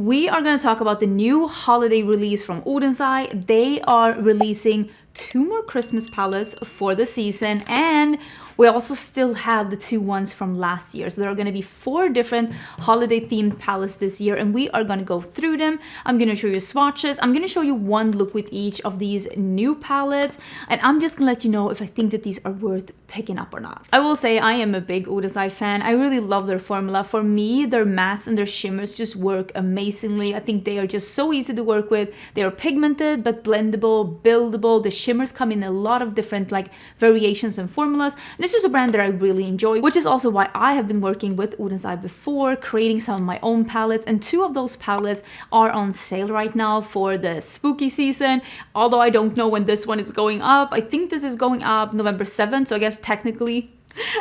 We are going to talk about the new holiday release from Oden. They are releasing 2 more Christmas palettes for the season, and we also still have the 2 ones from last year. So there are going to be 4 different holiday themed palettes this year, and we are going to go through them. I'm going to show you swatches. I'm going to show you one look with each of these new palettes, and I'm just going to let you know if I think that these are worth picking up or not. I will say I am a big Oden fan. I really love their formula. For me, their mattes and their shimmers just work amazingly. I think they are just so easy to work with. They are pigmented but blendable, buildable. The shimmers come in a lot of different like variations and formulas, and it's just a brand that I really enjoy, which is also why I have been working with Oden before, creating some of my own palettes, and 2 of those palettes are on sale right now for the spooky season. Although I don't know when this one is going up. I think this is going up November 7th, so I guess technically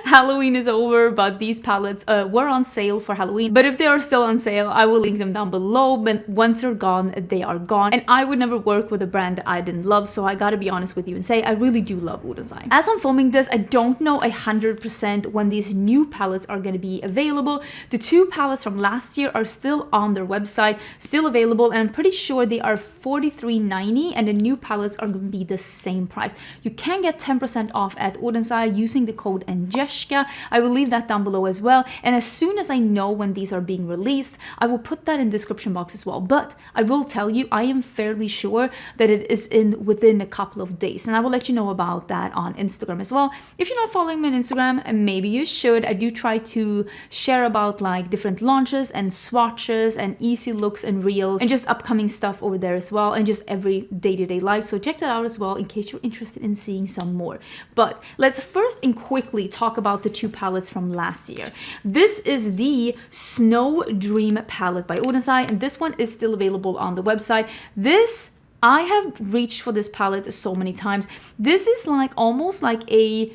Halloween is over, but these palettes were on sale for Halloween. But if they are still on sale, I will link them down below. But once they're gone, they are gone. And I would never work with a brand that I didn't love, so I gotta be honest with you and say I really do love Oden. As I'm filming this, I don't know 100% when these new palettes are gonna be available. The 2 palettes from last year are still on their website, still available, and I'm pretty sure they are $43.90, and the new palettes are gonna be the same price. You can get 10% off at Oden using the code Angelica. I will leave that down below as well, and as soon as I know when these are being released, I will put that in the description box as well. But I will tell you, I am fairly sure that it is within a couple of days, and I will let you know about that on Instagram as well. If you're not following me on Instagram, and maybe you should, I do try to share about like different launches and swatches and easy looks and reels and just upcoming stuff over there as well, and just every day-to-day life. So check that out as well in case you're interested in seeing some more. But let's first and quickly talk about the 2 palettes from last year. This is the Snow Dream palette by Oden, and this one is still available on the website. I have reached for this palette so many times. This is like almost like a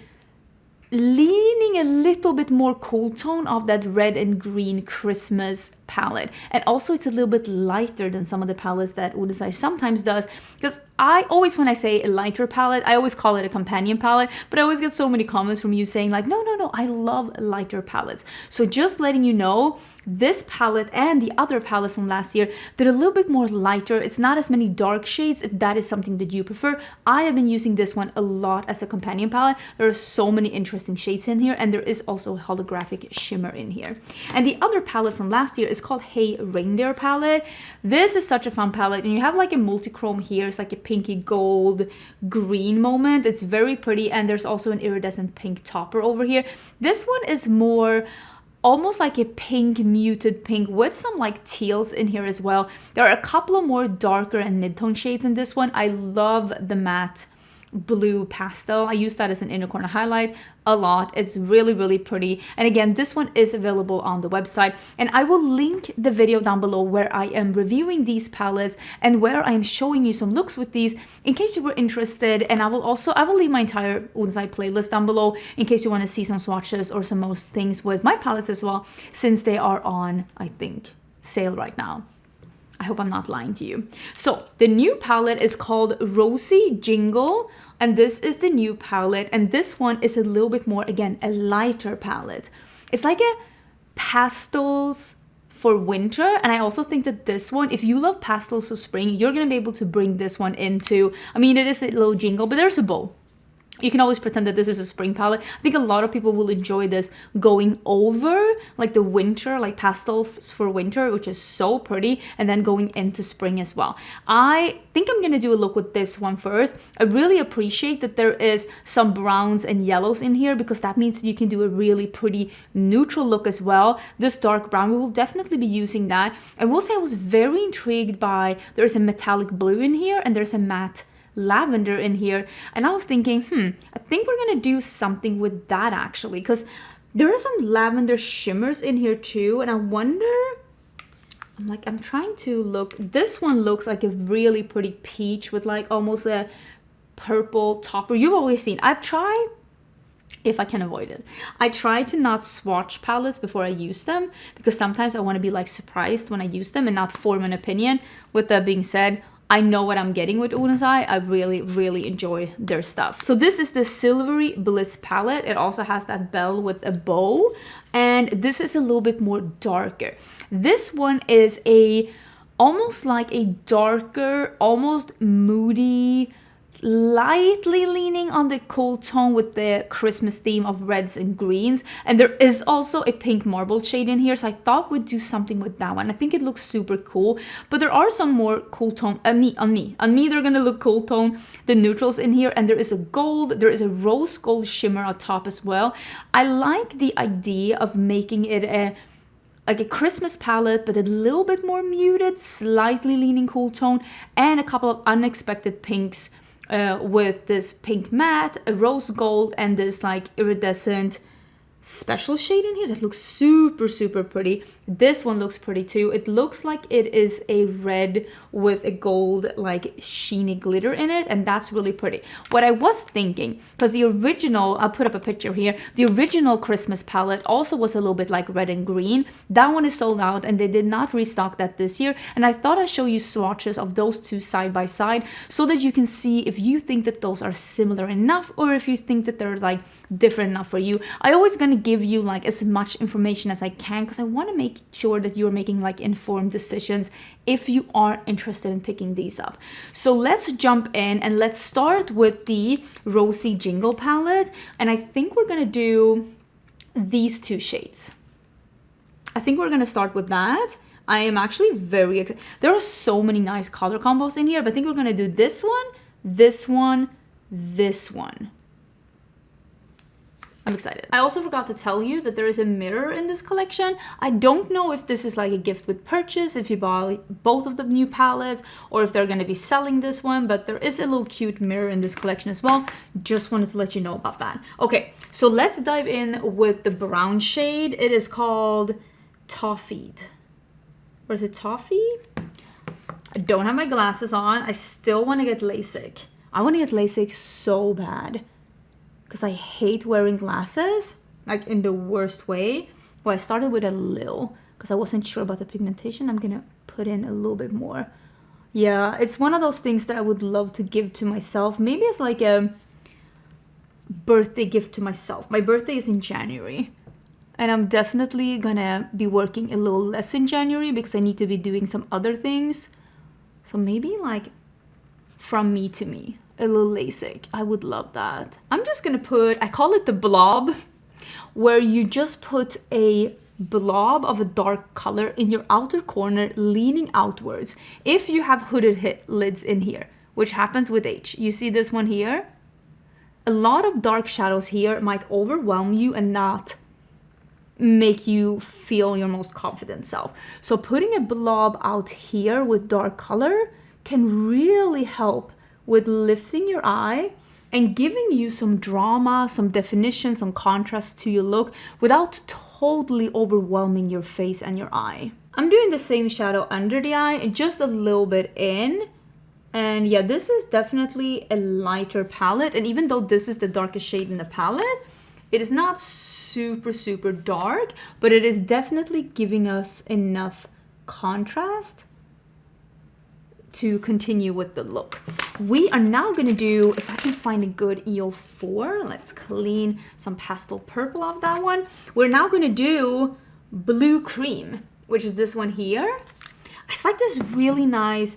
leaning a little bit more cool tone of that red and green Christmas palette, and also it's a little bit lighter than some of the palettes that Oden sometimes does, because I always, when I say a lighter palette, I always call it a companion palette, but I always get so many comments from you saying like, no, I love lighter palettes. So just letting you know, this palette and the other palette from last year, they're a little bit more lighter. It's not as many dark shades, if that is something that you prefer. I have been using this one a lot as a companion palette. There are so many interesting shades in here, and there is also a holographic shimmer in here. And the other palette from last year is called Hey Reindeer palette. This is such a fun palette, and you have like a multi-chrome here. It's like a pinky gold green moment. It's very pretty, and there's also an iridescent pink topper over here. This one is more almost like a pink, muted pink with some like teals in here as well. There are a couple of more darker and mid-tone shades in this one. I love the matte blue pastel. I use that as an inner corner highlight a lot. It's really, really pretty. And again, this one is available on the website, and I will link the video down below where I am reviewing these palettes and where I am showing you some looks with these in case you were interested. And I will leave my entire Oden playlist down below in case you want to see some swatches or some most things with my palettes as well, since they are on, I think, sale right now. I hope I'm not lying to you. So the new palette is called Rosie Jingle, and this is the new palette, and this one is a little bit more, again, a lighter palette. It's like a pastels for winter, and I also think that this one, if you love pastels for spring, you're gonna be able to bring this one into, I mean, it is a little jingle, but there's a bow. You can always pretend that this is a spring palette. I think a lot of people will enjoy this going over like the winter, like pastels for winter, which is so pretty, and then going into spring as well. I think I'm gonna do a look with this one first. I really appreciate that there is some browns and yellows in here, because that means that you can do a really pretty neutral look as well. This dark brown, we will definitely be using that. I will say I was very intrigued by, there's a metallic blue in here and there's a matte lavender in here, and I was thinking, I think we're gonna do something with that actually, because there are some lavender shimmers in here too, and I wonder, I'm trying to look, this one looks like a really pretty peach with like almost a purple topper. You've always seen, I've tried, if I can avoid it, I try to not swatch palettes before I use them, because sometimes I want to be like surprised when I use them and not form an opinion. With that being said, I know what I'm getting with Oden. I really, really enjoy their stuff. So this is the Silvery Bliss palette. It also has that bell with a bow, and this is a little bit more darker. This one is a almost like a darker, almost moody, lightly leaning on the cool tone with the Christmas theme of reds and greens. And there is also a pink marble shade in here, so I thought we'd do something with that one. I think it looks super cool, but there are some more cool tone on me they're gonna look cool tone, the neutrals in here. And there is a gold, there is a rose gold shimmer on top as well. I like the idea of making it like a Christmas palette, but a little bit more muted, slightly leaning cool tone, and a couple of unexpected pinks with this pink matte, a rose gold, and this like iridescent special shade in here that looks super, super pretty. This one looks pretty too. It looks like it is a red with a gold like sheeny glitter in it, and that's really pretty. What I was thinking, because the original, I'll put up a picture here, the original Christmas palette also was a little bit like red and green. That one is sold out and they did not restock that this year, and I thought I'd show you swatches of those two side by side so that you can see if you think that those are similar enough or if you think that they're like different enough for you. I always gonna give you like as much information as I can because I want to make sure that you're making like informed decisions if you are interested in picking these up. So let's jump in and let's start with the Rosie Jingle palette, and I think we're gonna do these two shades. I think we're gonna start with that. I am actually very excited. There are so many nice color combos in here, but I think we're gonna do this one, this one, this one. I'm excited. I also forgot to tell you that there is a mirror in this collection. I don't know if this is like a gift with purchase, if you buy both of the new palettes, or if they're gonna be selling this one, but there is a little cute mirror in this collection as well. Just wanted to let you know about that. Okay, so let's dive in with the brown shade. It is called Toffee. Or is it Toffee? I don't have my glasses on. I still wanna get LASIK. I wanna get LASIK so bad, because I hate wearing glasses, like in the worst way. Well, I started with a little, because I wasn't sure about the pigmentation. I'm gonna put in a little bit more. Yeah, it's one of those things that I would love to give to myself. Maybe as like a birthday gift to myself. My birthday is in January, and I'm definitely gonna be working a little less in January because I need to be doing some other things. So maybe like from me to me, a little LASIK. I would love that. I'm just gonna put, I call it the blob, where you just put a blob of a dark color in your outer corner leaning outwards. If you have hooded lids in here, which happens with age. You see this one here? A lot of dark shadows here might overwhelm you and not make you feel your most confident self. So putting a blob out here with dark color can really help with lifting your eye and giving you some drama, some definition, some contrast to your look without totally overwhelming your face and your eye. I'm doing the same shadow under the eye, just a little bit in. And yeah, this is definitely a lighter palette. And even though this is the darkest shade in the palette, it is not super, super dark, but it is definitely giving us enough contrast to continue with the look. We are now gonna do, if I can find a good EO4, let's clean some pastel purple off that one. We're now gonna do Blue Cream, which is this one here. It's like this really nice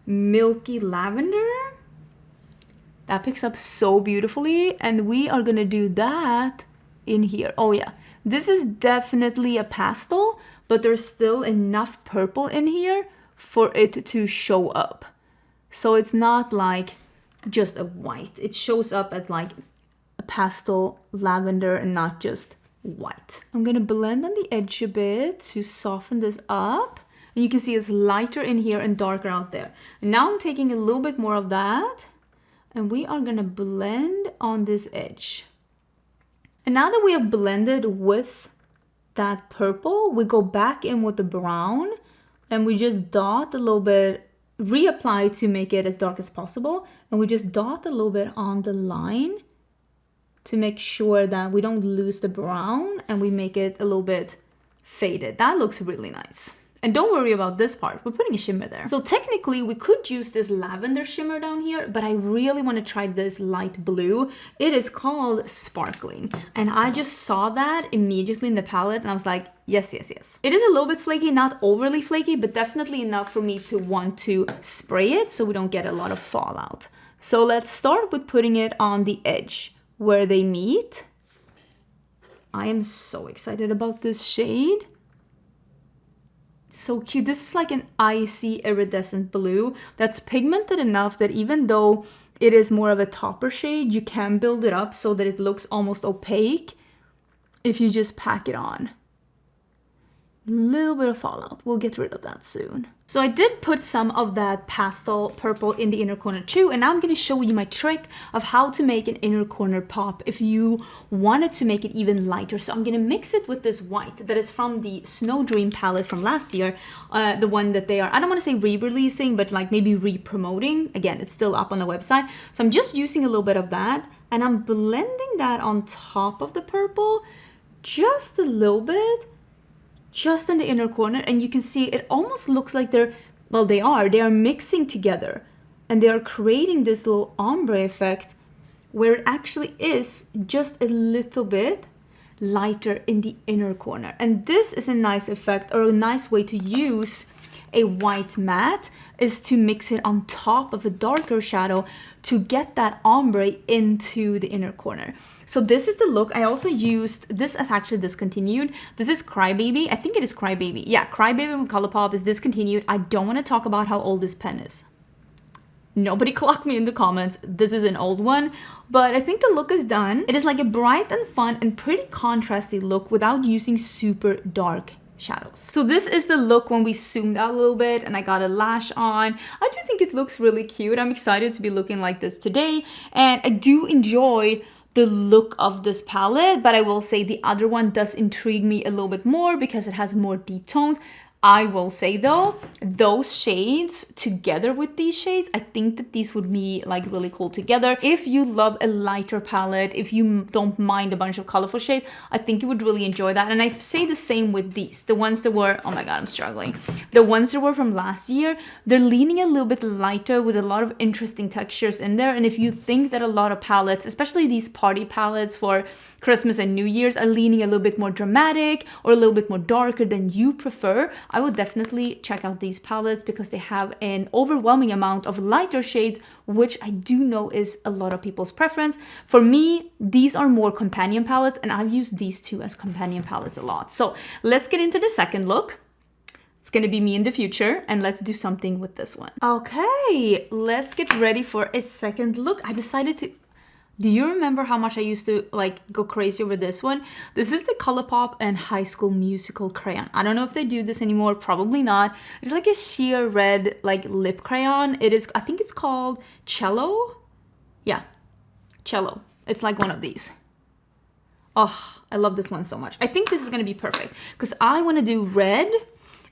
milky lavender that picks up so beautifully, and we are gonna do that in here. Oh yeah, this is definitely a pastel, but there's still enough purple in here for it to show up. So it's not like just a white. It shows up as like a pastel lavender and not just white. I'm gonna blend on the edge a bit to soften this up. And you can see it's lighter in here and darker out there. And now I'm taking a little bit more of that, and we are gonna blend on this edge. And now that we have blended with that purple, we go back in with the brown, and we just dot a little bit, reapply to make it as dark as possible. And we just dot a little bit on the line to make sure that we don't lose the brown and we make it a little bit faded. That looks really nice. And don't worry about this part, we're putting a shimmer there. So technically we could use this lavender shimmer down here, but I really want to try this light blue. It is called Sparkling. And I just saw that immediately in the palette and I was like, yes, yes, yes. It is a little bit flaky, not overly flaky, but definitely enough for me to want to spray it so we don't get a lot of fallout. So let's start with putting it on the edge where they meet. I am so excited about this shade. So cute. This is like an icy iridescent blue that's pigmented enough that even though it is more of a topper shade, you can build it up so that it looks almost opaque if you just pack it on. Little bit of fallout. We'll get rid of that soon. So I did put some of that pastel purple in the inner corner too, and now I'm going to show you my trick of how to make an inner corner pop if you wanted to make it even lighter. So I'm going to mix it with this white that is from the Snow Dream palette from last year, the one that they are, I don't want to say re-releasing, but like maybe re-promoting. Again, it's still up on the website. So I'm just using a little bit of that, and I'm blending that on top of the purple, just a little bit, just in the inner corner, and you can see it almost looks like they're, well, they are mixing together and they are creating this little ombre effect where it actually is just a little bit lighter in the inner corner. And this is a nice effect, or a nice way to use a white matte, is to mix it on top of a darker shadow to get that ombre into the inner corner. So this is the look. I also used, this is actually discontinued. This is Crybaby. I think it is Crybaby. Yeah, Crybaby from Colourpop is discontinued. I don't want to talk about how old this pen is. Nobody clock me in the comments. This is an old one, but I think the look is done. It is like a bright and fun and pretty contrasty look without using super dark shadows. So this is the look when we zoomed out a little bit and I got a lash on. I do think it looks really cute. I'm excited to be looking like this today, and I do enjoy the look of this palette, but I will say the other one does intrigue me a little bit more because it has more deep tones. I will say though, those shades together with these shades, I think that these would be like really cool together. If you love a lighter palette, if you don't mind a bunch of colorful shades, I think you would really enjoy that. And I say the same with these, the ones that were, oh my god, I'm struggling. The ones that were from last year, they're leaning a little bit lighter with a lot of interesting textures in there. And if you think that a lot of palettes, especially these party palettes for Christmas and New Year's, are leaning a little bit more dramatic or a little bit more darker than you prefer, I would definitely check out these palettes because they have an overwhelming amount of lighter shades, which I do know is a lot of people's preference. For me, these are more companion palettes, and I've used these two as companion palettes a lot. So let's get into the second look. It's gonna be me in the future, and let's do something with this one. Okay, let's get ready for a second look. I decided to, do you remember how much I used to like go crazy over this one? This is the Colourpop and High School Musical crayon. I don't know if they do this anymore, probably not. It's like a sheer red like lip crayon. It is, I think it's called Cello. Yeah, Cello. It's like one of these. Oh, I love this one so much. I think this is gonna be perfect because I wanna do red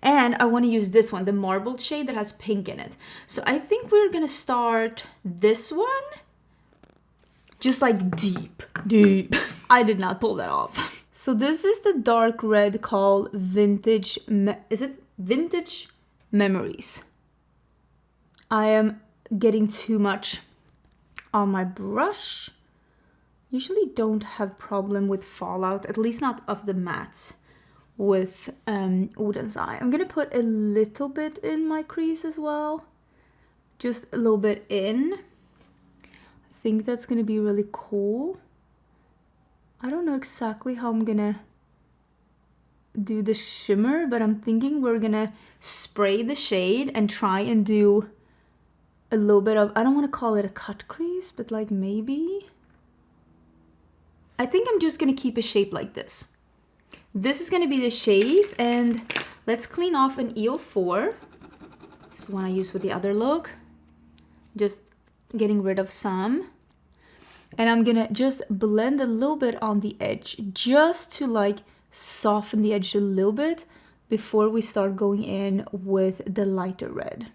and I wanna use this one, the marbled shade that has pink in it. So I think we're gonna start this one. Just like deep. I did not pull that off. So this is the dark red called Vintage, is it Vintage Memories? I am getting too much on my brush. Usually don't have problem with fallout, at least not of the mattes with Oden's eye. I'm gonna put a little bit in my crease as well. Just a little bit in. Think that's gonna be really cool. I don't know exactly how I'm gonna do the shimmer, but I'm thinking we're gonna spray the shade and try and do a little bit of, I don't want to call it a cut crease, but like maybe. I think I'm just gonna keep a shape like this. This is gonna be the shape, and let's clean off an EO4. This is one I use with the other look. Just getting rid of some, and I'm gonna just blend a little bit on the edge just to like soften the edge a little bit before we start going in with the lighter red.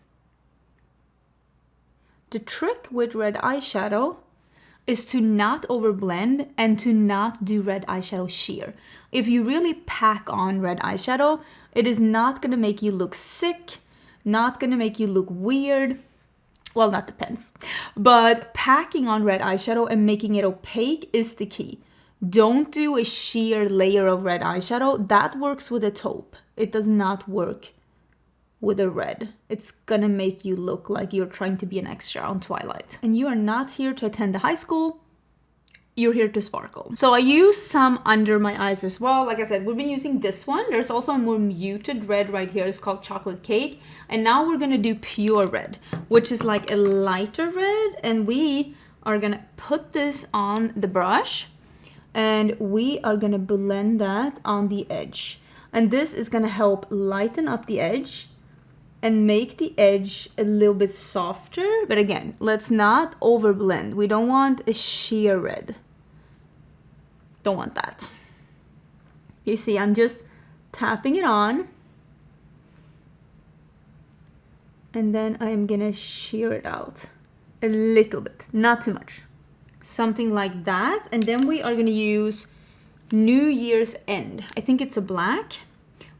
The trick with red eyeshadow, is to not overblend and to not do red eyeshadow sheer. If you really pack on red eyeshadow, it is not gonna make you look sick, not gonna make you look weird. Well, that depends. But packing on red eyeshadow and making it opaque is the key. Don't do a sheer layer of red eyeshadow. That works with a taupe. It does not work with a red. It's gonna make you look like you're trying to be an extra on Twilight. And you are not here to attend the high school. You're here to sparkle. So I use some under my eyes as well. Like I said, we've been using this one. There's also a more muted red right here. It's called Chocolate Cake. And now we're gonna do Pure Red, which is like a lighter red. And we are gonna put this on the brush and we are gonna blend that on the edge. And this is gonna help lighten up the edge and make the edge a little bit softer. But again, let's not overblend. We don't want a sheer red. Don't want that. You see, I'm just tapping it on. And then I am gonna sheer it out a little bit, not too much. Something like that. And then we are gonna use New Year's End. I think it's a black.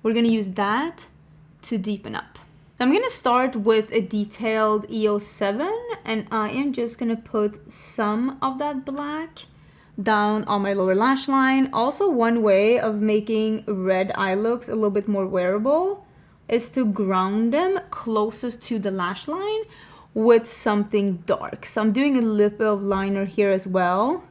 We're gonna use that to deepen up. So I'm gonna start with a detailed EO7 and I am just gonna put some of that black down on my lower lash line. Also, one way of making red eye looks a little bit more wearable is to ground them closest to the lash line with something dark. So I'm doing a lip of liner here as well.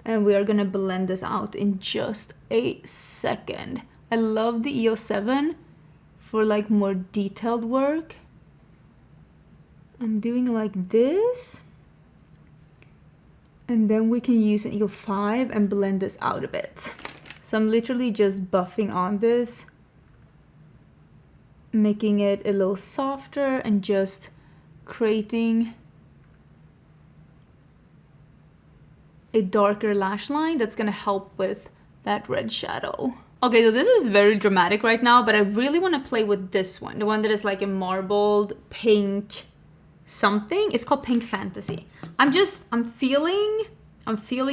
And we are gonna blend this out in just a second. I love the EO7 for like more detailed work. I'm doing like this. And then we can use an EO5 and blend this out a bit. So I'm literally just buffing on this, making it a little softer and just creating a darker lash line that's gonna help with that red shadow. Okay, so this is very dramatic right now, but I really wanna play with this one, the one that is like a marbled pink something. It's called Pink Fantasy. I'm feeling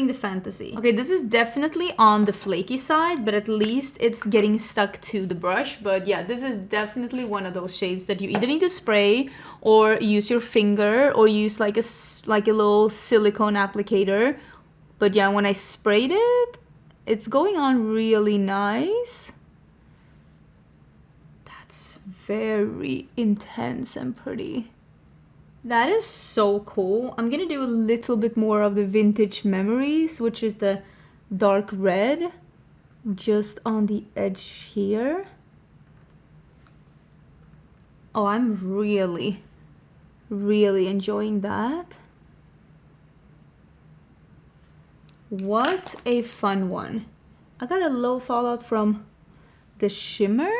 the fantasy. Okay, this is definitely on the flaky side, but at least it's getting stuck to the brush. But yeah, this is definitely one of those shades that you either need to spray or use your finger or use like a little silicone applicator. But yeah, when I sprayed it, it's going on really nice. That's very intense and pretty. That is so cool. I'm gonna do a little bit more of the Vintage Memories, which is the dark red, just on the edge here. Oh, I'm really, really enjoying that. What a fun one. I got a low fallout from the shimmer.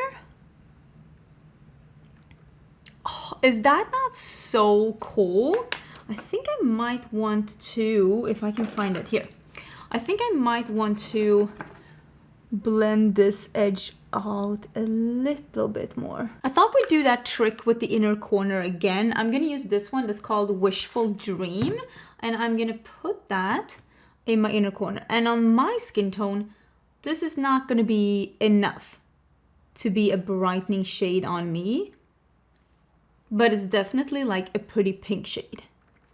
Oh, is that not so cool? I think I might want to, if I can find it here, I think I might want to blend this edge out a little bit more. I thought we'd do that trick with the inner corner again. I'm gonna use this one that's called Wishful Dream, and I'm gonna put that in my inner corner. And on my skin tone, this is not gonna be enough to be a brightening shade on me, but it's definitely like a pretty pink shade.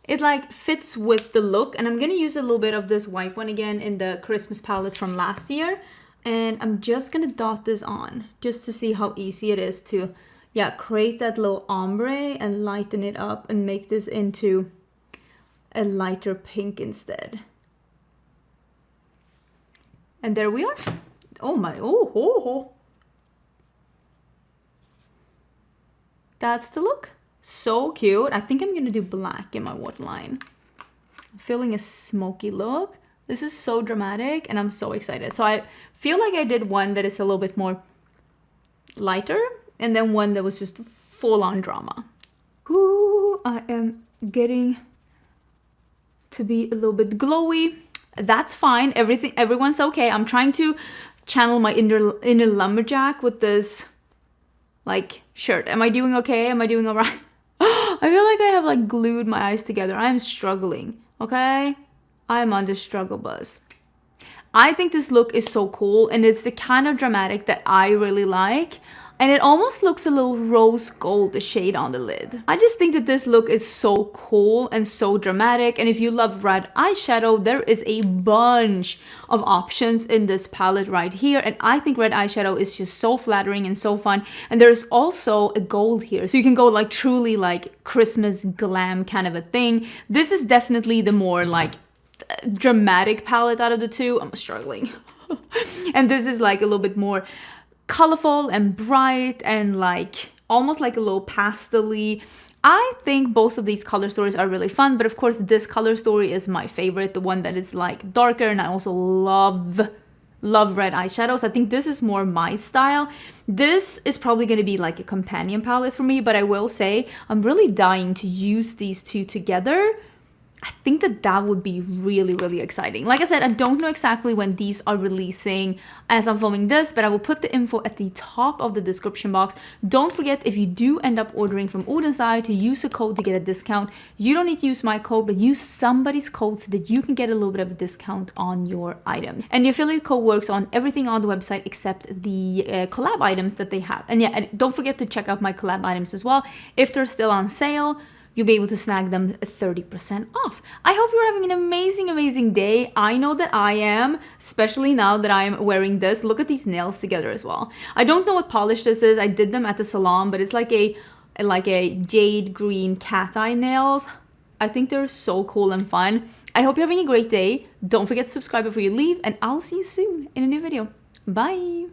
It like fits with the look, and I'm gonna use a little bit of this white one again in the Christmas palette from last year, and I'm just gonna dot this on just to see how easy it is to, yeah, create that little ombre and lighten it up and make this into a lighter pink instead. And there we are. Oh my, oh. That's the look. So cute. I think I'm gonna do black in my waterline. I'm feeling a smoky look. This is so dramatic and I'm so excited. So I feel like I did one that is a little bit more lighter and then one that was just full on drama. Ooh, I am getting to be a little bit glowy. That's fine. Everyone's okay. I'm trying to channel my inner lumberjack with this like shirt. Am I doing okay? Am I doing all right? I feel like I have like glued my eyes together. I'm struggling. Okay, I'm on the struggle bus. I think this look is so cool, and it's the kind of dramatic that I really like. And it almost looks a little rose gold, the shade on the lid. I just think that this look is so cool and so dramatic. And if you love red eyeshadow, there is a bunch of options in this palette right here. And I think red eyeshadow is just so flattering and so fun. And there's also a gold here. So you can go like truly like Christmas glam kind of a thing. This is definitely the more like dramatic palette out of the two. I'm struggling. And this is like a little bit more colorful and bright and like almost like a little pastel-y. I think both of these color stories are really fun, but of course this color story is my favorite, the one that is like darker, and I also love red eyeshadows. I think this is more my style. This is probably going to be like a companion palette for me, but I will say I'm really dying to use these two together. I think that would be really, really exciting. Like I said, I don't know exactly when these are releasing as I'm filming this, but I will put the info at the top of the description box. Don't forget, if you do end up ordering from Oden's Eye, to use a code to get a discount. You don't need to use my code, but use somebody's code so that you can get a little bit of a discount on your items. And the affiliate code works on everything on the website except the collab items that they have. And yeah, and don't forget to check out my collab items as well. If they're still on sale, you'll be able to snag them 30% off. I hope you're having an amazing, amazing day. I know that I am, especially now that I'm wearing this. Look at these nails together as well. I don't know what polish this is. I did them at the salon, but it's like a jade green cat eye nails. I think they're so cool and fun. I hope you're having a great day. Don't forget to subscribe before you leave, and I'll see you soon in a new video. Bye.